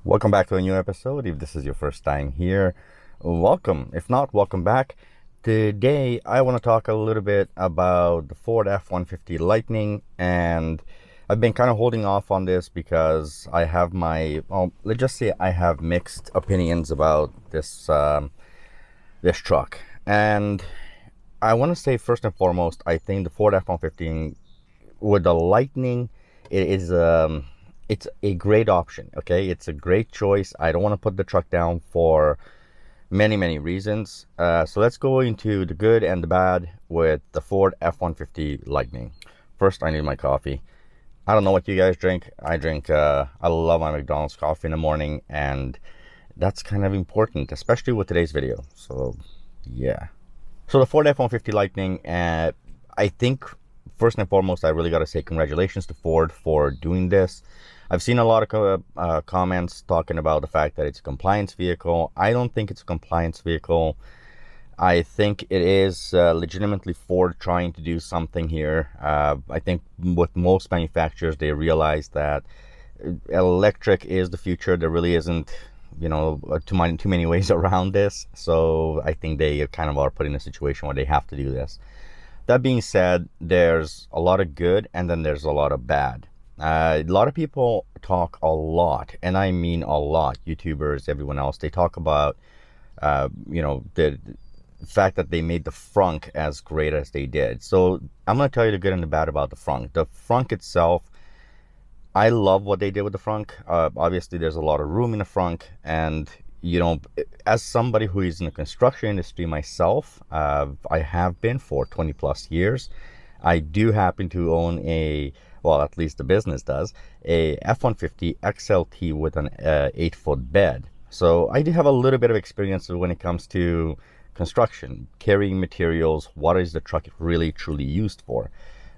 Welcome back to a new episode. If this is your first time here, welcome. If not, welcome back. Today, I want to talk a little bit about the Ford F-150 Lightning, and I've been kind of holding off on this because I have let's just say I have mixed opinions about this truck. And I want to say first and foremost, I think the Ford F-150 with the Lightning, it is it's a great option. Okay, it's a great choice. I don't want to put the truck down for many reasons. So let's go into the good and the bad with the Ford F-150 Lightning. First, I need my coffee. I don't know what you guys drink. I love my McDonald's coffee in the morning, and that's kind of important, especially with today's video. So yeah. So the Ford F-150 Lightning, I think first and foremost, I really got to say congratulations to Ford for doing this. I've seen a lot of comments talking about the fact that it's a compliance vehicle. I don't think it's a compliance vehicle. I think it is legitimately Ford trying to do something here. I think with most manufacturers, they realize that electric is the future. There really isn't, too many ways around this. So I think they kind of are put in a situation where they have to do this. That being said, there's a lot of good and then there's a lot of bad. A lot of people talk a lot, and I mean a lot, YouTubers, everyone else, they talk about, the fact that they made the frunk as great as they did. So I'm going to tell you the good and the bad about the frunk. The frunk itself, I love what they did with the frunk. Obviously, there's a lot of room in the frunk, and as somebody who is in the construction industry myself, I have been for 20 plus years. I do happen to own at least the business does, a F-150 XLT with an 8-foot bed. So I do have a little bit of experience when it comes to construction, carrying materials. What is the truck really truly used for?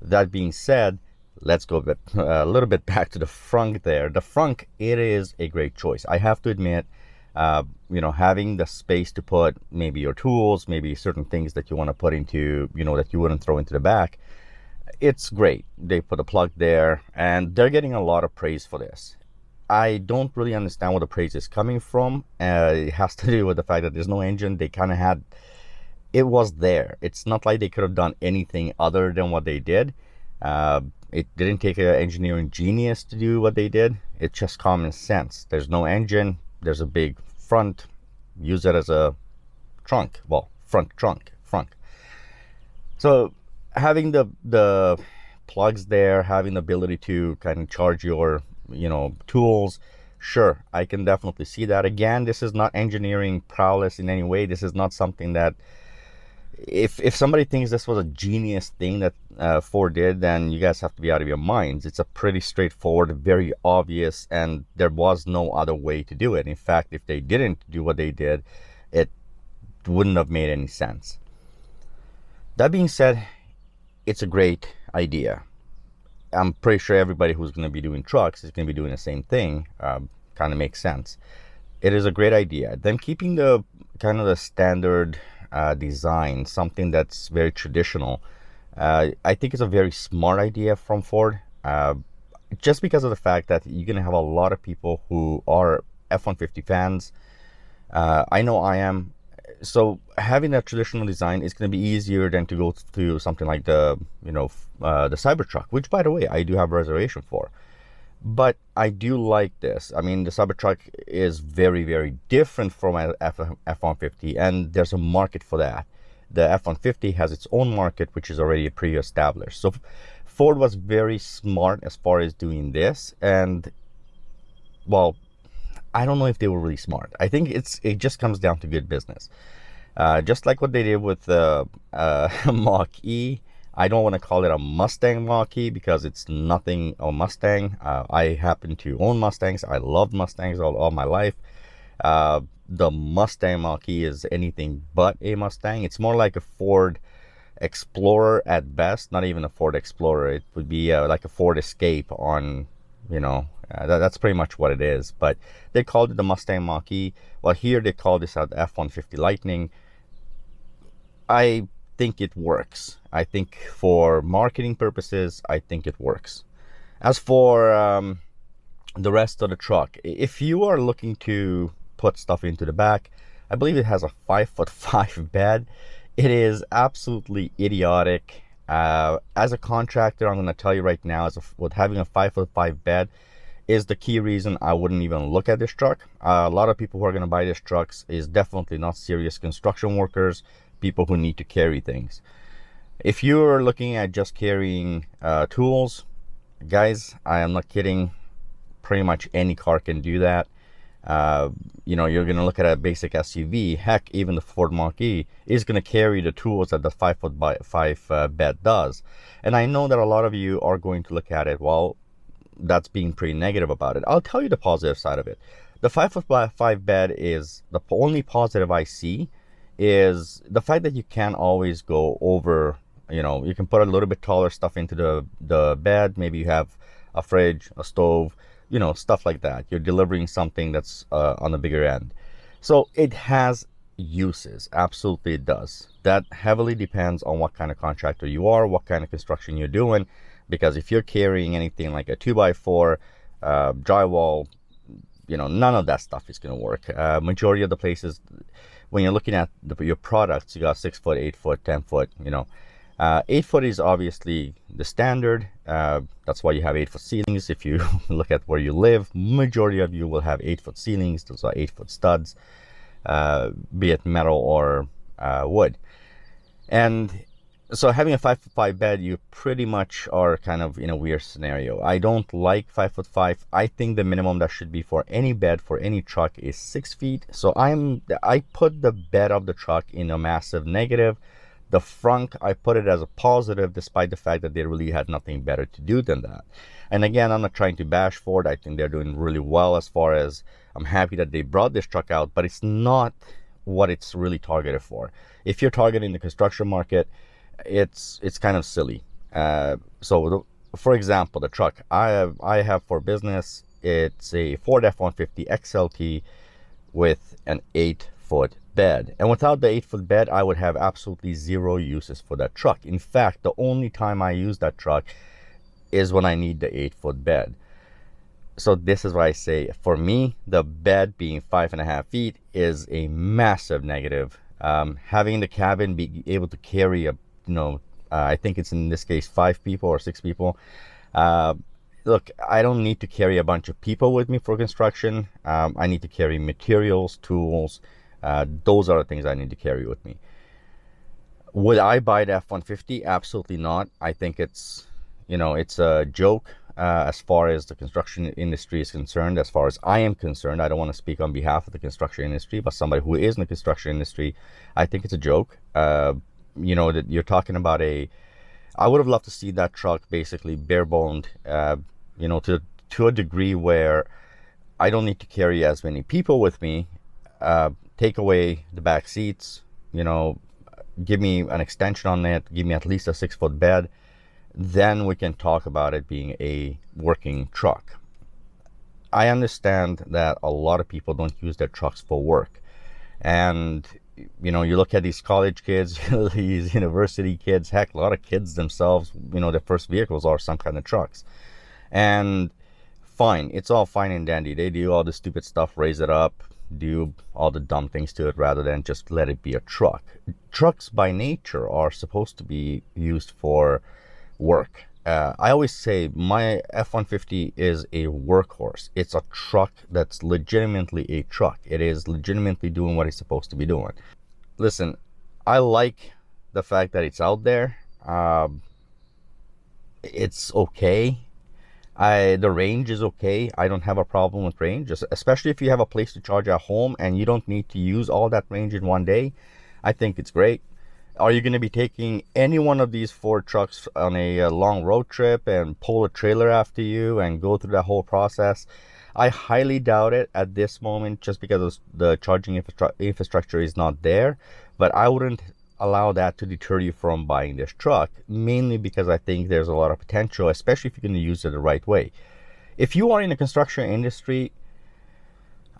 That being said, let's go a little bit back to the frunk there. The frunk, it is a great choice. I have to admit, having the space to put maybe your tools, maybe certain things that you want to put into, that you wouldn't throw into the back, it's great. They put a plug there, and they're getting a lot of praise for this. I don't really understand where the praise is coming from. It has to do with the fact that there's no engine. They kind of had, it was there. It's not like they could have done anything other than what they did. It didn't take an engineering genius to do what they did. It's just common sense. There's no engine. There's a big front. Use it as a trunk. Well, front trunk. So having the plugs there, having the ability to kind of charge your tools, sure, I can definitely see that. Again, this is not engineering prowess in any way. This is not something that if somebody thinks this was a genius thing that Ford did, then you guys have to be out of your minds. It's a pretty straightforward, very obvious, and there was no other way to do it. In fact, if they didn't do what they did, it wouldn't have made any sense. That being said, it's a great idea. I'm pretty sure everybody who's going to be doing trucks is going to be doing the same thing. Kind of makes sense. It is a great idea. Then keeping the kind of the standard design, something that's very traditional, I think it's a very smart idea from Ford, just because of the fact that you're going to have a lot of people who are F-150 fans. I know I am. So having that traditional design is going to be easier than to go to something like the Cybertruck, which, by the way, I do have a reservation for. But I do like this. I mean, the Cybertruck is very different from an F-150, and there's a market for that. The F-150 has its own market, which is already pre-established. So Ford was very smart as far as doing this, and well, I don't know if they were really smart. I think it just comes down to good business. Just like what they did with the Mach-E. I don't want to call it a Mustang Mach-E because it's nothing a Mustang. I happen to own Mustangs. I loved Mustangs all my life. The Mustang Mach-E is anything but a Mustang. It's more like a Ford Explorer at best. Not even a Ford Explorer. It would be like a Ford Escape on, that's pretty much what it is. But they called it the Mustang Mach-E. Well, here they call this out the F-150 Lightning. I think it works. I think for marketing purposes, I think it works. As for the rest of the truck. If you are looking to put stuff into the back, I believe it has a 5'5" bed. It is absolutely idiotic. As a contractor, I'm going to tell you right now, with having a 5'5" bed is the key reason I wouldn't even look at this truck. A lot of people who are going to buy these trucks is definitely not serious construction workers, people who need to carry things. If you're looking at just carrying tools, guys, I am not kidding. Pretty much any car can do that. You're going to look at a basic SUV. Heck, even the Ford Mach-E is going to carry the tools that the 5'5" bed does. And I know that a lot of you are going to look at it, well, that's being pretty negative about it. I'll tell you the positive side of it. The 5'5" bed is the only positive I see is the fact that you can always go over. You can put a little bit taller stuff into the bed. Maybe you have a fridge, a stove, stuff like that. You're delivering something that's on the bigger end. So it has uses. Absolutely it does. That heavily depends on what kind of contractor you are, what kind of construction you're doing. Because if you're carrying anything like a 2x4, drywall, none of that stuff is going to work. Majority of the places, when you're looking at your products, you got 6 foot, 8 foot, 10 foot, 8 foot is obviously the standard. That's why you have 8 foot ceilings. If you look at where you live, majority of you will have 8 foot ceilings. Those are 8 foot studs, be it metal or wood. And so having a 5'5" bed, you pretty much are kind of in a weird scenario. I don't like 5'5". I think the minimum that should be for any bed for any truck is 6 feet. So I put the bed of the truck in a massive negative. The front, I put it as a positive, despite the fact that they really had nothing better to do than that. And again, I'm not trying to bash Ford. I think they're doing really well as far as I'm happy that they brought this truck out, but it's not what it's really targeted for. If you're targeting the construction market, it's kind of silly. For example, the truck I have for business, it's a Ford F150 XLT with an 8-foot bed. And without the 8-foot bed, I would have absolutely zero uses for that truck. In fact, the only time I use that truck is when I need the 8-foot bed. So this is why I say, for me, the bed being 5.5 feet is a massive negative. Having the cabin be able to carry I think it's in this case 5 people or 6 people. Look, I don't need to carry a bunch of people with me for construction. I need to carry materials, tools. Those are the things I need to carry with me. Would I buy the F-150? Absolutely not. I think it's a joke as far as the construction industry is concerned. As far as I am concerned, I don't want to speak on behalf of the construction industry, but somebody who is in the construction industry, I think it's a joke. That you're talking about I would have loved to see that truck basically bare-boned, to a degree where I don't need to carry as many people with me. Take away the back seats, give me an extension on it, give me at least a 6-foot bed. Then we can talk about it being a working truck. I understand that a lot of people don't use their trucks for work. And you look at these college kids, these university kids, heck, a lot of kids themselves, their first vehicles are some kind of trucks. And fine, it's all fine and dandy. They do all the stupid stuff, raise it up, do all the dumb things to it rather than just let it be a truck. Trucks by nature are supposed to be used for work. I always say my F-150 is a workhorse. It's a truck that's legitimately a truck. It is legitimately doing what it's supposed to be doing. Listen, I like the fact that it's out there. It's okay. The range is okay. I don't have a problem with range, especially if you have a place to charge at home and you don't need to use all that range in one day. I think it's great. Are you going to be taking any one of these Ford trucks on a long road trip and pull a trailer after you and go through that whole process? I highly doubt it at this moment, just because the charging infrastructure is not there. But I wouldn't allow that to deter you from buying this truck, mainly because I think there's a lot of potential, especially if you're going to use it the right way. If you are in the construction industry,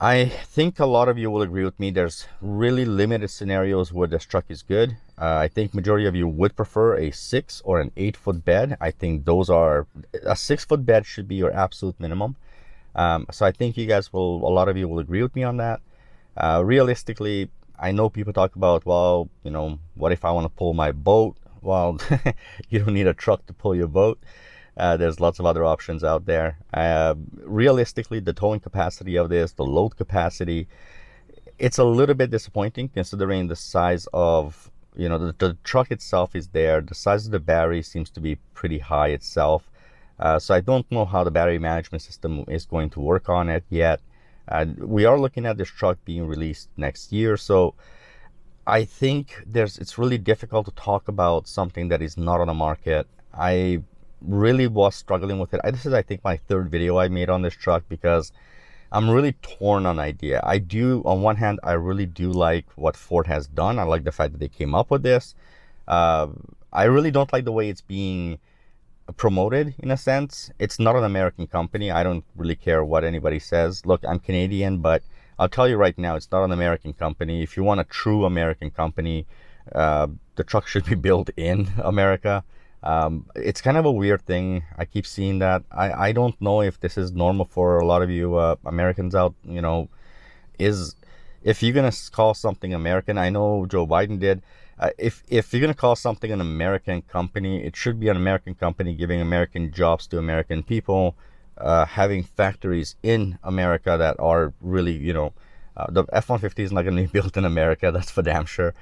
I think a lot of you will agree with me. There's really limited scenarios where this truck is good. I think majority of you would prefer a 6 or an 8-foot bed. I think a 6-foot bed should be your absolute minimum. So I think a lot of you will agree with me on that. Realistically, I know people talk about, well, what if I want to pull my boat? Well, you don't need a truck to pull your boat. There's lots of other options out there. Realistically, the towing capacity of this, the load capacity, it's a little bit disappointing considering the size of, the truck itself is there. The size of the battery seems to be pretty high itself. So I don't know how the battery management system is going to work on it yet. We are looking at this truck being released next year. So I think it's really difficult to talk about something that is not on the market. I really was struggling with it. This is, I think, my third video I made on this truck because I'm really torn on idea. On one hand, I really do like what Ford has done. I like the fact that they came up with this. I really don't like the way it's being promoted, in a sense. It's not an American company. I don't really care what anybody says. Look, I'm Canadian, but I'll tell you right now, it's not an American company. If you want a true American company, the truck should be built in America. It's kind of a weird thing. I keep seeing that. I don't know if this is normal for a lot of you Americans out, if you're going to call something American, I know Joe Biden did. If you're going to call something an American company, it should be an American company giving American jobs to American people, having factories in America that are really, the F-150 is not going to be built in America. That's for damn sure.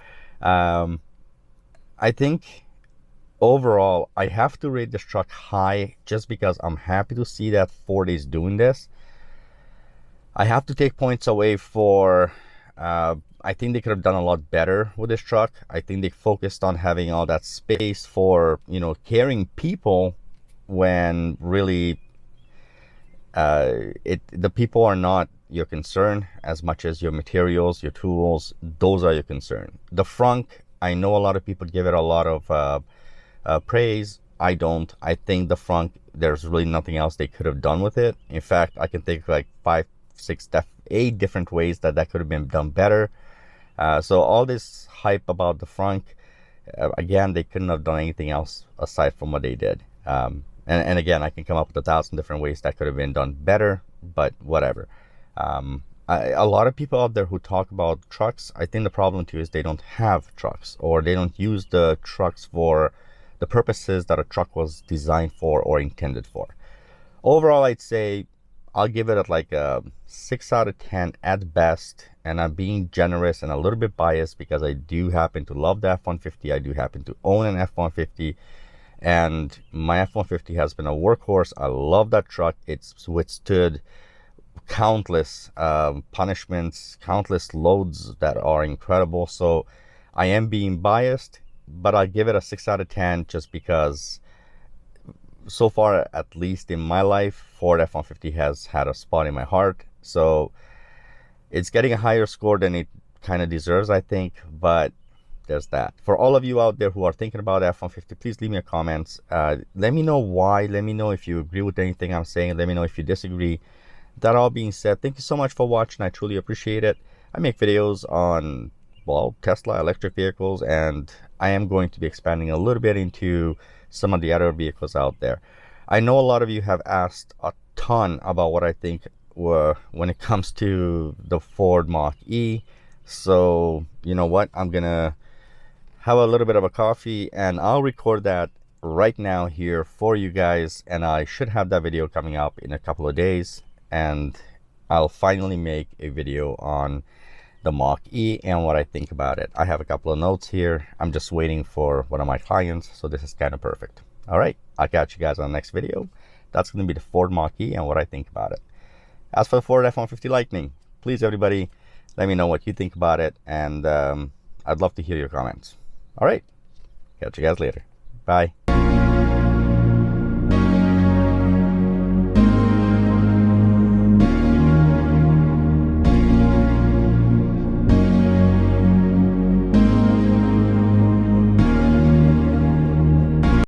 I think overall, I have to rate this truck high just because I'm happy to see that Ford is doing this. I have to take points away for, I think they could have done a lot better with this truck. I think they focused on having all that space for, carrying people when really the people are not your concern as much as your materials, your tools. Those are your concern. The frunk, I know a lot of people give it a lot of praise. I don't. I think the front, there's really nothing else they could have done with it. In fact, I can think of like 5, 6, 8 different ways that could have been done better. So all this hype about the front, again, they couldn't have done anything else aside from what they did. And again, I can come up with 1,000 different ways that could have been done better, but whatever. A lot of people out there who talk about trucks, I think the problem too is they don't have trucks, or they don't use the trucks for the purposes that a truck was designed for or intended for. Overall, I'd say I'll give it at like a 6 out of 10 at best, and I'm being generous and a little bit biased because I do happen to love the F-150. I do happen to own an F-150, and my F-150 has been a workhorse. I love that truck. It's withstood countless punishments, countless loads that are incredible. So I am being biased, but I'll give it a 6 out of 10 just because so far, at least in my life, Ford F-150 has had a spot in my heart. So it's getting a higher score than it kind of deserves, I think, but there's that. For all of you out there who are thinking about F-150, please leave me a comment. Let me know why. Let me know if you agree with anything I'm saying. Let me know if you disagree. That all being said, thank you so much for watching. I truly appreciate it. I make videos on, well, Tesla, electric vehicles, and I am going to be expanding a little bit into some of the other vehicles out there. I know a lot of you have asked a ton about what I think when it comes to the Ford Mach-E. So, you know what? I'm going to have a little bit of a coffee, and I'll record that right now here for you guys. And I should have that video coming up in a couple of days. And I'll finally make a video on the Mach-E and what I think about it. I have a couple of notes here. I'm just waiting for one of my clients, so this is kind of perfect. All right, I'll catch you guys on the next video. That's going to be the Ford Mach-E and what I think about it. As for the Ford F-150 Lightning, please, everybody, let me know what you think about it, and I'd love to hear your comments. All right, catch you guys later. Bye.